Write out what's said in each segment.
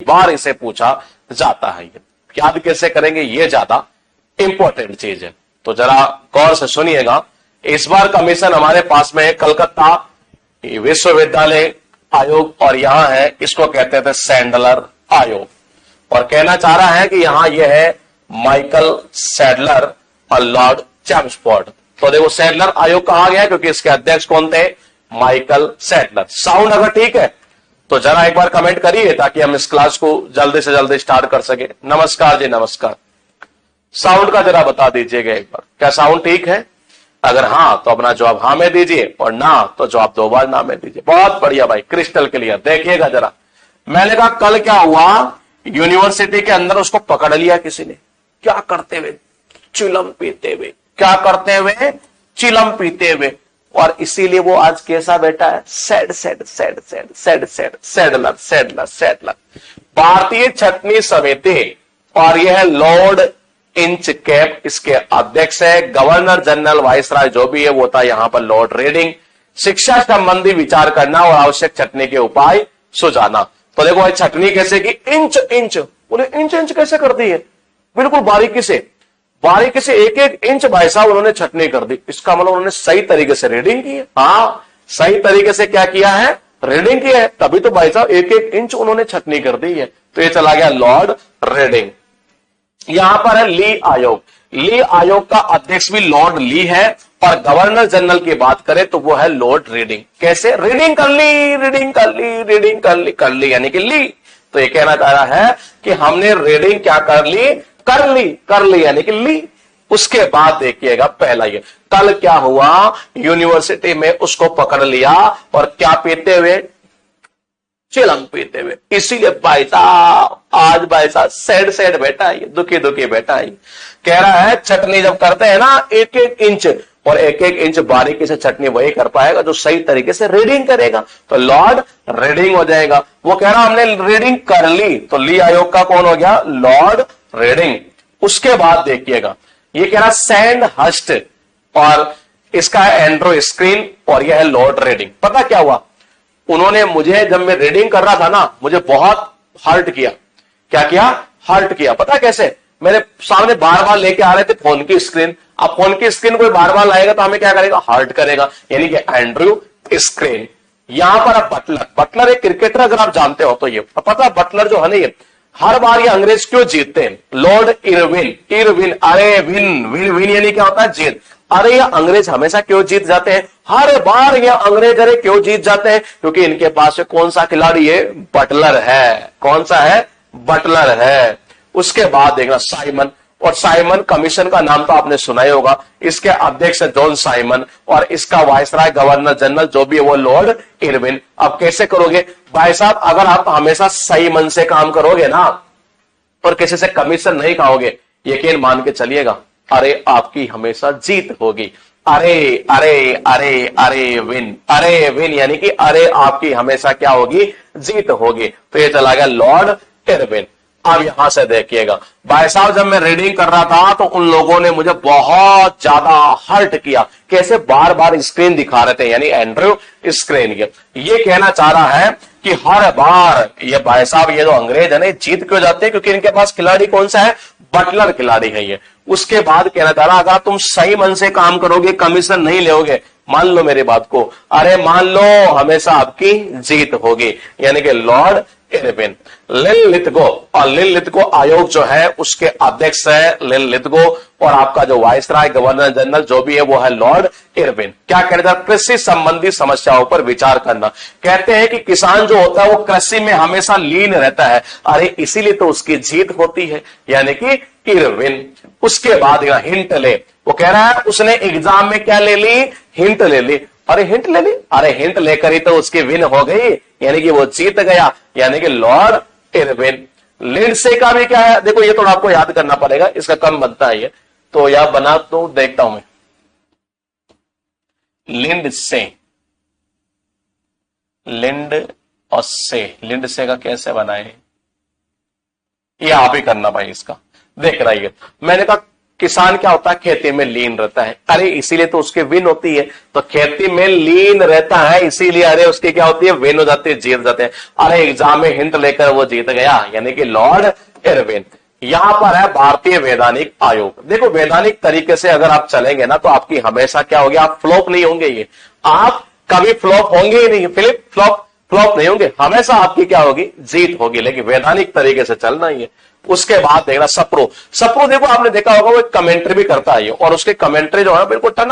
बार इसे पूछा जाता है। याद कैसे करेंगे ये ज्यादा इंपॉर्टेंट चीज है, तो जरा गौर से सुनिएगा। इस बार कमीशन हमारे पास में है कलकत्ता विश्वविद्यालय आयोग, और यहां है इसको कहते थे सैंडलर आयोग, और कहना चाह रहा है कि यहां यह है माइकल सैडलर और लॉर्ड चैम्सफोर्ड। तो देखो सैडलर आयोग कहा गया क्योंकि इसके अध्यक्ष कौन थे, माइकल सैडलर। साउंड अगर ठीक है तो जरा एक बार कमेंट करिए ताकि हम इस क्लास को जल्दी से जल्दी स्टार्ट कर सके। नमस्कार जी, नमस्कार। साउंड का जरा बता दीजिएगा एक बार, क्या साउंड ठीक है? अगर हां तो अपना जवाब हाँ में दीजिए, और ना तो जवाब 2 बार ना में दीजिए। बहुत बढ़िया भाई, क्रिस्टल क्लियर। देखिएगा जरा, मैंने कहा कल क्या हुआ, यूनिवर्सिटी के अंदर उसको पकड़ लिया किसी ने, क्या करते हुए, चिलम पीते हुए। क्या करते हुए? चिलम पीते हुए। और इसीलिए वो आज कैसा बैठा है, sad sad sad sad sad sad Sadler Sadler Sadler. भारतीय छटनी समिति, और यह लॉर्ड इंच कैप इसके अध्यक्ष है। गवर्नर जनरल वाइसराय जो भी है वो था यहां पर लॉर्ड रेडिंग। शिक्षा संबंधी विचार करना और आवश्यक छटनी के उपाय सुझाना। तो देखो भाई छटनी कैसे की, इंच इंच, बोले इंच इंच कैसे कर दी है, बिल्कुल बारीकी से, बारीकी से एक एक इंच भाई साहब उन्होंने छटनी कर दी। इसका मतलब उन्होंने सही तरीके से रीडिंग की है। हाँ, सही तरीके से क्या किया है, रीडिंग किया है, तभी तो भाई साहब एक एक इंच उन्होंने छटनी कर दी है। तो ये चला गया लॉर्ड रेडिंग। यहां पर है ली आयोग। ली आयोग का अध्यक्ष भी लॉर्ड ली है, और गवर्नर जनरल की बात करें तो वो है लॉर्ड रेडिंग। कैसे? रीडिंग कर ली, रीडिंग कर ली, रीडिंग कर ली यानी कि ली। तो ये कहना चाह रहा है कि हमने रीडिंग क्या कर ली, कर ली यानी कि ली। उसके बाद देखिएगा पहला ये, कल क्या हुआ, यूनिवर्सिटी में उसको पकड़ लिया और क्या पीते हुए, चिलम पीते हुए। इसीलिए भाई साहब आज भाई साहब सैड सैड बैठा है, दुखी दुखी बैठा है। कह रहा है छटनी जब करते हैं ना एक एक इंच, और एक एक इंच बारीकी से छटनी वही कर पाएगा जो सही तरीके से रीडिंग करेगा। तो लॉर्ड रीडिंग हो जाएगा। वो कह रहा हमने रीडिंग कर ली, तो ली आयोग का कौन हो गया, लॉर्ड रीडिंग। उसके बाद देखिएगा ये कह रहा सैंड हस्ट, और इसका है एंड्रो स्क्रीन, और यह है लॉर्ड रीडिंग। पता क्या हुआ, उन्होंने मुझे जब मैं रीडिंग कर रहा था ना, मुझे बहुत हर्ट किया। क्या किया, हर्ट किया। पता कैसे, मेरे सामने बार बार लेके आ रहे थे फोन की स्क्रीन। अब फोन की स्क्रीन कोई बार बार लाएगा तो हमें क्या करेगा, हर्ट करेगा, यानी कि एंड्रू स्क्रीन। यहां पर अब बटलर, बटलर एक क्रिकेटर अगर आप जानते हो तो ये पता, बटलर जो है ना ये हर बार ये अंग्रेज क्यों जीतते हैं, लॉर्ड इरविन, इरविन, अरे विन विन विन यानी क्या होता है, जीत। अरे ये अंग्रेज हमेशा क्यों जीत जाते हैं, हर बार ये अंग्रेज अरे क्यों जीत जाते हैं, क्योंकि इनके पास कौन सा खिलाड़ी है, बटलर है। कौन सा है, बटलर है। उसके बाद देखना साइमन, और साइमन कमीशन का नाम तो आपने सुना ही होगा। इसके अध्यक्ष है जॉन साइमन, और इसका वाइसराय गवर्नर जनरल जो भी है वो लॉर्ड इरविन। अब कैसे करोगे भाई साहब, अगर आप हमेशा सही मन से काम करोगे ना, और किसी से कमीशन नहीं खाओगे, यकीन मान के चलिएगा अरे आपकी हमेशा जीत होगी। अरे अरे अरे अरे विन, अरे विन यानी कि अरे आपकी हमेशा क्या होगी, जीत होगी। तो ये चला गया लॉर्ड इरविन। अब यहां से देखिएगा भाई साहब, जब मैं रीडिंग कर रहा था तो उन लोगों ने मुझे बहुत ज्यादा हर्ट किया। कैसे, बार बार स्क्रीन दिखा रहे थे, यानी एंड्रू स्क्रीन। ये कहना चाह रहा है कि हर बार ये भाई साहब ये जो अंग्रेज है ना जीत क्यों जाते हैं, क्योंकि इनके पास खिलाड़ी कौन सा है, बटलर खिलाड़ी है ये। उसके बाद कहना चाह रहा, अगर तुम सही मन से काम करोगे, कमीशन नहीं लोगे, मान लो मेरी बात को, अरे मान लो हमेशा आपकी जीत होगी, यानी कि लॉर्ड इरविन। लिनलिथगो, और लिनलिथगो आयोग जो है उसके अध्यक्ष है लिनलिथगो, और आपका जो वाइसराय गवर्नर जनरल जो भी है वो है लॉर्ड इरविन। क्या कहते हैं, कृषि संबंधी समस्याओं पर विचार करना। कहते हैं कि किसान जो होता है वो कृषि में हमेशा लीन रहता है, अरे इसीलिए तो उसकी जीत होती है, यानी कि इरविन। उसके बाद हिंट ले, वो कह रहा है उसने एग्जाम में क्या ले ली, हिंट ले ली। अरे हिंट ले ली, अरे हिंट लेकर ही तो उसकी विन हो गई, यानी कि वो जीत गया, यानी कि लॉर्ड इरविन। लिंडसे का भी क्या है, देखो ये थोड़ा आपको याद करना पड़ेगा, इसका कम बनता है ये, तो यह बना तो देखता हूं मैं। लिंडसे, लिंड और से, लिंडसे का कैसे बनाए, ये आप ही करना भाई। इसका देख रही है, मैंने कहा किसान क्या होता है, खेती में लीन रहता है। अरे इसीलिए तो उसकी विन होती है, तो खेती में लीन रहता है इसीलिए अरे उसकी क्या होती है, विन हो जाती है, जीत जाते हैं। अरे एग्जाम में हिंट लेकर वो जीत गया, यानी कि लॉर्ड इरविन। यहां पर है भारतीय वैधानिक आयोग। देखो वैधानिक तरीके से अगर आप चलेंगे ना तो आपकी हमेशा क्या होगी, आप फ्लॉप नहीं होंगे, ये आप कभी फ्लॉप होंगे ही नहीं, फिलिप फ्लॉप नहीं होंगे, हमेशा आपकी क्या होगी, जीत होगी। लेकिन वैधानिक तरीके से चलना ही है। उसके बाद देखना सप्रो देखो आपने देखा होगा वो कमेंट्री भी करता है और उसके कमेंट्री जो है बिल्कुल टन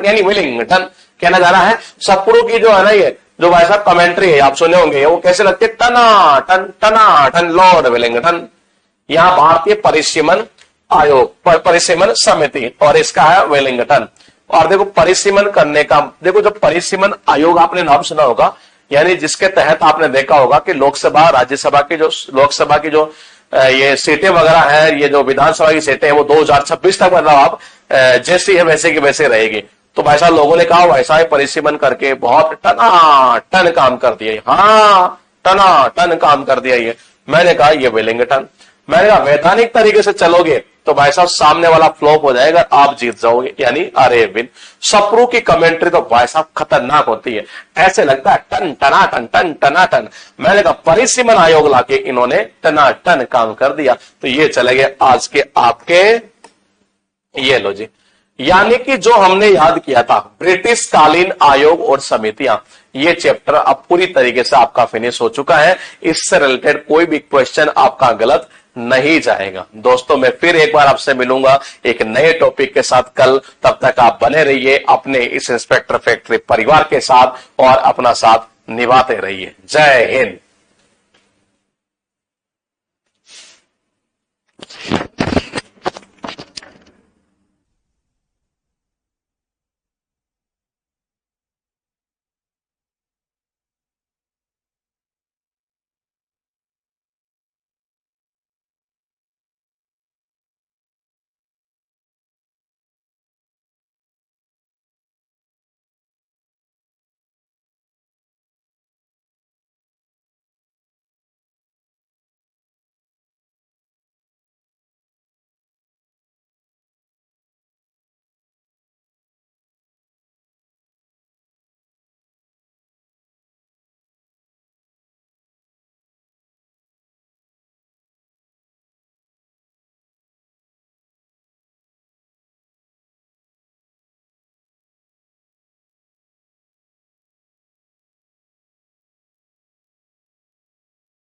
यानी विलिंग टन कहना जा रहा है। सप्रो की जो है ना ये जो भाई साहब कमेंट्री है आप सुने होंगे, वो कैसे लगती है, टना टन लॉर्ड विलिंगटन। यहां भारतीय परिसीमन आयोग, परिसीमन समिति, और इसका है वेलिंगटन। और देखो परिसीमन करने का, देखो जब परिसीमन आयोग आपने नाम सुना होगा, यानी जिसके तहत आपने देखा होगा कि लोकसभा राज्यसभा की जो लोकसभा की जो ये सीटें वगैरह है, ये जो विधानसभा की सीटें हैं वो 2026 तक मतलब आप जैसी है वैसे की वैसे रहेगी। तो भाई साहब लोगों ने कहा वैसा ही परिसीमन करके बहुत टन काम कर दिया, हाँ टन काम कर दिया ये। मैंने कहा ये वेलिंगटन। मैंने कहा वैधानिक तरीके से चलोगे तो भाई साहब सामने वाला फ्लॉप हो जाएगा, आप जीत जाओगे, यानी अरे विन। सप्रू की कमेंट्री तो भाई साहब खतरनाक होती है, ऐसे लगता है टन टना टन। मैंने कहा परिसीमन आयोग लाके इन्होंने टन काम कर दिया। तो ये चले गए आज के आपके, ये लो जी, यानी कि जो हमने याद किया था ब्रिटिश कालीन आयोग और समितियां, ये चैप्टर अब पूरी तरीके से आपका फिनिश हो चुका है। इससे रिलेटेड कोई भी क्वेश्चन आपका गलत नहीं जाएगा। दोस्तों मैं फिर एक बार आपसे मिलूंगा एक नए टॉपिक के साथ कल, तब तक आप बने रहिए अपने इस इंस्पेक्टर फैक्ट्री परिवार के साथ और अपना साथ निभाते रहिए। जय हिंद।